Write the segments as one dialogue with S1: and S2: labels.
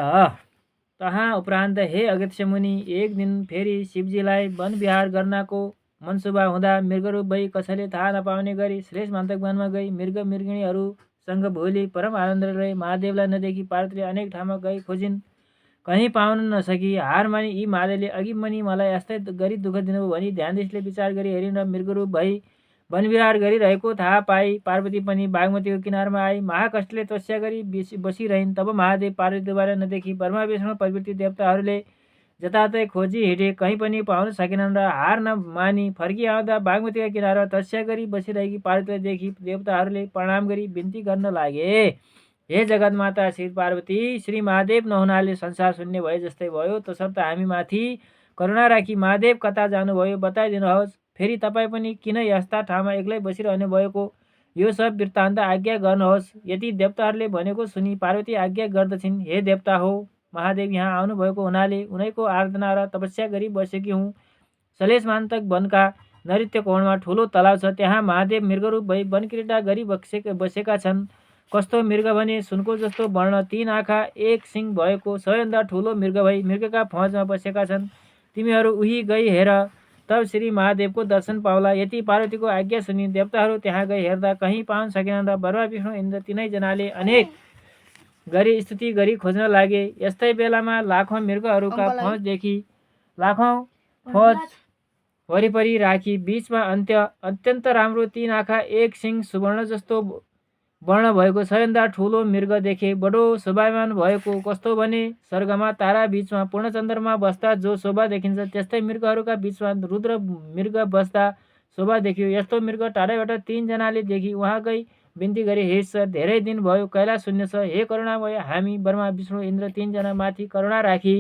S1: तहाँ उपरान्त हे अगस्त्य मुनि एक दिन फेरि शिवजीलाई वन विहार गर्नको मनसुबा हुँदा मृगरूप भई कसैले थाहा नपाउने गरी श्रेष्ठ मन्तक वनमा गई मृग मृगिणीहरूसँग भोलि परम आनन्द रहे। महादेवलाई नदेखी पार्वतीले अनेक ठाउँमा गई खोजिन्, कहीँ पाउन नसकी हार मानी यी महादेवले अघि मुनि मलाई यस्तै गरी दुःख दिनुभयो भनी ध्यानदृष्टिले विचार गरी हेरिन् र मृगरूप भई वनविहार गरिरहेको थाहा पाई पार्वती पनि बागमतीको किनारमा आई महाकष्टले तपस्या गरी बसिरहन्। तब महादेव पार्वतीद्वारा नदेखी ब्रह्मा विष्णु प्रभृति देवताहरूले जताततै खोजी हिँडे, कहीँ पनि पाउन सकेनन् र हार नमानी फर्की आउँदा बागमतीका किनारमा तपस्या गरी बसिरहेकी पार्वतीलाई देखी देवताहरूले प्रणाम गरी बिन्ती गर्न लागे, हे जगतमाता श्री पार्वती, श्री महादेव नहुनाले संसार शून्य भए जस्तै भयो, तसर्थ हामी माथि करुणा राखी महादेव कता जानुभयो बताइदिनुहोस्। फेरि तपाईँ पनि किन यस्ता ठाउँमा एक्लै बसिरहनु भएको, यो सब वृत्तान्त आज्ञा गर्नुहोस्। यति देवताहरूले भनेको सुनि पार्वती आज्ञा गर्दछिन्, हे देवता हो, महादेव यहाँ आउनुभएको हुनाले उनैको आराधना र तपस्या गरी बसेकी हुँ। सलेशमान्तक वनका नैऋत्य कोणमा ठुलो तलाउ छ, त्यहाँ महादेव मृगरूप भई वनक्रीडा गरी बसेका छन्। कस्तो मृग भने सुनको जस्तो वर्ण, 3 आँखा 1 सिङ भएको सबैभन्दा ठुलो मृग भई मृगका फौजमा बसेका छन्। तिमीहरू उही गई हेर, तब श्री महादेवको दर्शन पाउला। यति पार्वतीको आज्ञा सुनि देवताहरू त्यहाँ गई हेर्दा कहीँ पाउन सकेनन् र ब्रह्मा विष्णु इन्द्र तिनैजनाले अनेक गरी स्तुति गरी खोज्न लागे। यस्तै बेलामा लाखौँ मृगहरूका फौजदेखि लाखौँ फौज वरिपरि राखी बीचमा अत्यन्त राम्रो 3 आँखा 1 सिङ सुवर्ण जस्तो वर्ण भएको सबैभन्दा ठुलो मृग देखे। बडो शोभायमान भएको, कस्तो भने स्वर्गमा तारा बीचमा पूर्ण चन्द्रमा बस्दा जो शोभा देखिन्छ त्यस्तै मृगहरूका बीचमा रुद्र मृग बस्दा शोभा देखियो। यस्तो मृग टाढैबाट 3 जनाले देखि उहाँ गई बिन्ती गरे, हे ईश्वर, धेरै दिन भयो कैलाश शून्य छ, हे करुणामय, हामी ब्रह्मा विष्णु इन्द्र 3 जना माथि करुणा राखी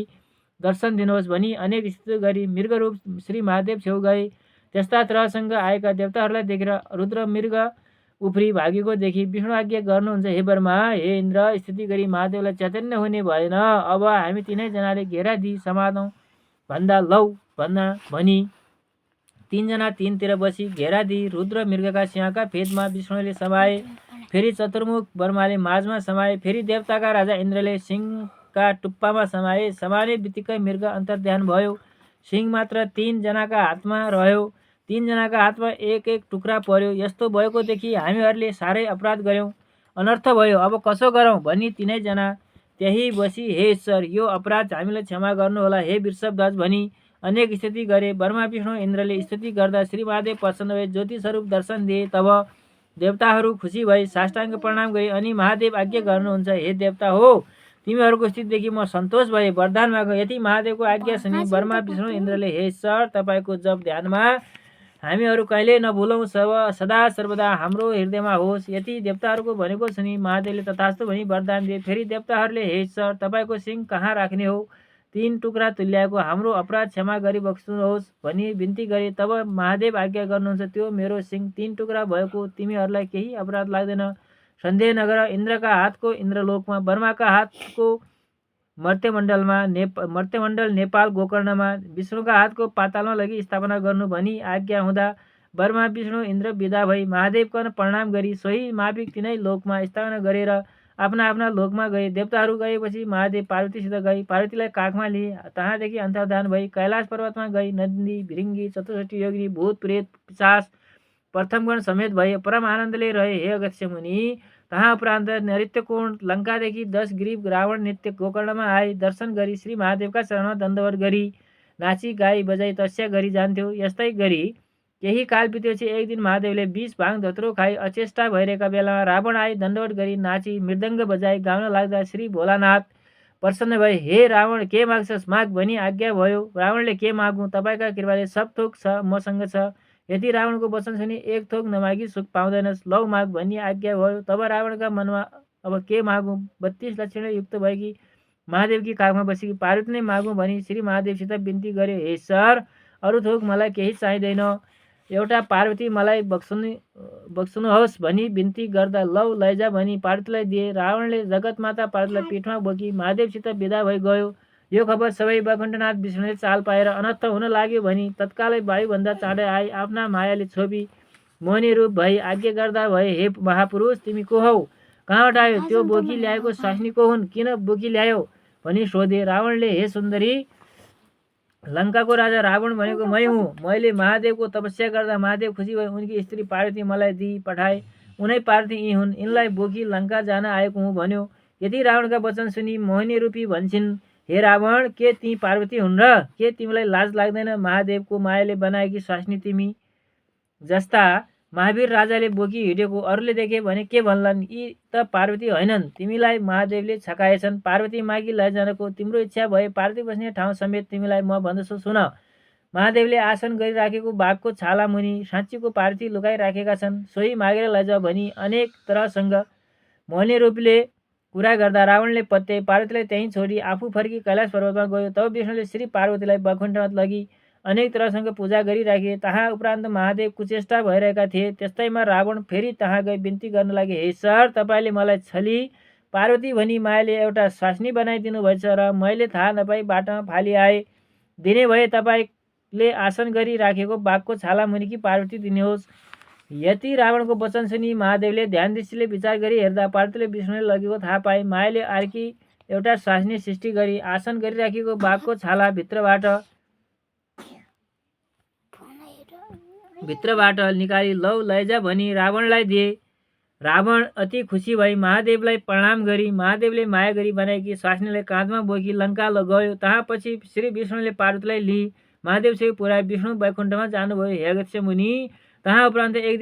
S1: दर्शन दिनुहोस् भनी अनेक स्तुति गरी मृगरूप श्री महादेव छेउ गए। त्यस्ता तरहसँग आएका देवताहरूलाई देखेर रुद्र मृग उफ्री भागेको देखि विष्णु आज्ञा गर्नुहुन्छ, हे ब्रह्मा, हे इन्द्र, स्तुति गरी महादेवलाई चैतन्य हुने भएन, अब हामी तिनैजनाले घेरा दिई समातौँ भन्दा लौ भनी 3 जना 3 तिर बसी घेरा दिई रुद्र मृगका सिंहका फेदमा विष्णुले समाए, फेरि चतुर्मुख ब्रह्माले माझमा समाए, फेरि देवताका राजा इन्द्रले सिंहका टुप्पामा समाए। समाने बित्तिकै मृग अन्तर्ध्यान भयो, सिंह मात्र 3 जनाका हातमा रह्यो। 3 जनाका हातमा एक एक टुक्रा पर्यो। यस्तो भएको देखि हामीहरूले साह्रै अपराध गर्यौँ, अनर्थ भयो, अब कसो गरौँ भनी तिनैजना त्यही बसी, हे ईश्वर, यो अपराध हामीलाई क्षमा गर्नुहोला, हे वृषभध्वज भनी अनेक स्तुति गरे। ब्रह्मा विष्णु इन्द्रले स्तुति गर्दा श्री महादेव प्रसन्न भए ज्योति स्वरूप दर्शन दिए। तब देवताहरू खुसी भई साष्टाङ्ग प्रणाम गरे अनि महादेव आज्ञा गर्नुहुन्छ, हे देवता हो, तिमीहरूको स्थितिदेखि म सन्तोष भए, वरदान माग। यति महादेवको आज्ञा सुनि ब्रह्मा विष्णु इन्द्रले, हे ईश्वर, तपाईँको जप ध्यानमा हामीहरू कहिल्यै नभुलौँ, सदा सर्वदा हाम्रो हृदयमा होस्। यति देवताहरूको भनेको सुनि महादेवले तथास्तु भनी वरदान दिए। फेरि देवताहरूले, हे ईश्वर, तपाईँको सिंह कहाँ राख्ने हो, 3 टुक्रा तुल्याएको हाम्रो अपराध क्षमा गरी बक्स्नुहोस् भनी बिन्ती गरे। तब महादेव आज्ञा गर्नुहुन्छ, त्यो मेरो सिंह 3 टुक्रा भएको तिमीहरूलाई केही अपराध लाग्दैन, सन्देह नगर। इन्द्रका हातको इन्द्रलोकमा, ब्रह्माका हातको मर्त्यमण्डल नेपाल गोकर्णमा, विष्णुका हातको पातालमा लगी स्थापना गर्नु भनी आज्ञा हुँदा ब्रह्मा विष्णु इन्द्र विदा भई महादेवकन प्रणाम गरी सोही माफिक तिनै लोकमा स्थापना गरेर आफ्ना आफ्ना लोकमा गए। देवताहरू गएपछि महादेव पार्वतीसित गई पार्वतीलाई काखमा लिए। तहाँदेखि अन्तर्धान भई कैलाश पर्वतमा गई नन्दी भिरिङ्गी 64 योगिनी भूत प्रेत पिशाच प्रथमगण समेत भए परम आनन्दले रहे। हे अगस्त्य मुनि, तहाँ उपरान्त नैऋत्यकोण लङ्कादेखि 10 ग्रीव रावण नित्य गोकर्णमा आए। दर्शन गरी श्री महादेवका चरणमा दण्डवत गरी नाची गाई बजाई तपस्या गरी जान्थ्यो। यस्तै गरी केही काल बितेपछि एक दिन महादेवले 20 भाङ धोत्रो खाई अचेष्टा भइरहेका बेलामा रावण आई दण्डवत गरी नाची मृदङ्ग बजाई गाउन लाग्दा श्री भोलानाथ प्रसन्न भए। हे रावण, के माग्छस् माग भनी आज्ञा भयो। रावणले, के मागौँ, तपाईँका कृपाले सब थोक छ मसँग छ। यदि रावणको वचन सुनि एक थोक नमागी सुख पाउँदैनस्, लौ माग भन्ने आज्ञा भयो। तब रावणका मनमा अब के मागौँ, 32 लक्षण युक्त भएकी महादेवकी काखमा बसेकी पार्वती नै मागौँ भनी श्री महादेवसित बिन्ती गरे। हे ईश्वर, अरू थोक मलाई केही चाहिँदैन, एउटा पार्वती मलाई बक्सुनुहोस् भनी बिन्ती गर्दा लौ लैजा भनी पार्वतीलाई दिए। रावणले जगतमाता पार्वतीलाई पिठमा बोकी महादेवसित विदा भई गयो। यो खबर सबै वैकुण्ठनाथ विष्णुले चाल पाएर अनर्थ हुन लाग्यो भनी तत्कालै वायुभन्दा चाँडै आई आफ्ना मायाले छोपी मोहिनी रूप भई आज्ञा गर्दा भए, हे महापुरुष, तिमी को हौ, कहाँबाट आयो, त्यो बोकी ल्याएको स्वास्नी को हुन्, किन बोकी ल्यायो, भनी सोधे। रावणले, हे सुन्दरी, लङ्काको राजा रावण भनेको मै हुँ। मैले महादेवको तपस्या गर्दा महादेव खुसी भए उनकी स्त्री पार्वती मलाई दिई पठाए। उनै पार्वती यी हुन्, यिनलाई बोकी लङ्का जान आएको हुँ भन्यो। यति रावणका वचन सुनि मोहिनी रूपी भन्छन्, हे रावण, के ती पार्वती हुन् र? के तिमीलाई लाज लाग्दैन? महादेवको मायाले बनाएकी स्वास्नी तिमी जस्ता महावीर राजाले बोकी हिँडेको अरूले देखे भने के भन्लान्? यी त पार्वती होइनन्, तिमीलाई महादेवले छकाएछन्। पार्वती मागी लैजानको तिम्रो इच्छा भए पार्वती बस्ने ठाउँ समेत तिमीलाई म भन्दछु, सुन। महादेवले आसन गरिराखेको बाघको छाला मुनि साँच्चीको पार्वती लुकाइराखेका छन्, सोही मागेर लैजाऊ भनी अनेक तरहसँग मोहिनी रूपले कुरा गर्दा रावणले पत्याए। पार्वतीलाई त्यहीँ छोडी आफू फर्की कैलाश पर्वतमा गयो। तब विष्णुले श्री पार्वतीलाई वैकुण्ठमा लगी अनेक तरहसँग पूजा गरिराखे। तहाँ उपरान्त महादेव कुचेष्टा भइरहेका थिए। त्यस्तैमा रावण फेरि तहाँ गई बिन्ती गर्न लागे, हे सर, तपाईँले मलाई छली पार्वती भनी मायाले एउटा स्वास्नी बनाइदिनु भएछ र मैले थाहा नपाई बाटामा फाली आए। दिने भए तपाईँले आसन गरिराखेको बाघको छाला मुनिकी पार्वती दिनुहोस्। यति रावणको वचन सुनि महादेवले ध्यान दृष्टिले विचार गरी हेर्दा पार्वतीले विष्णुले लगेको थाहा पाए। मायाले अर्की एउटा स्वास्नी सृष्टि गरी आसन गरिराखेको बाघको छाला भित्रबाट निकाली लौ लैजा भनी रावणलाई दिए। रावण अति खुसी भई महादेवलाई प्रणाम गरी महादेवले माया गरी बनाएकी स्वास्नीलाई काँधमा बोकी लङ्का गयो। तहाँ पछि श्री विष्णुले पार्वतीलाई लिई महादेवसँग पुर्याए विष्णु वैकुण्ठमा जानुभयो। हे अगस्त्य मुनि, तहाँ उपरान्त एक दिन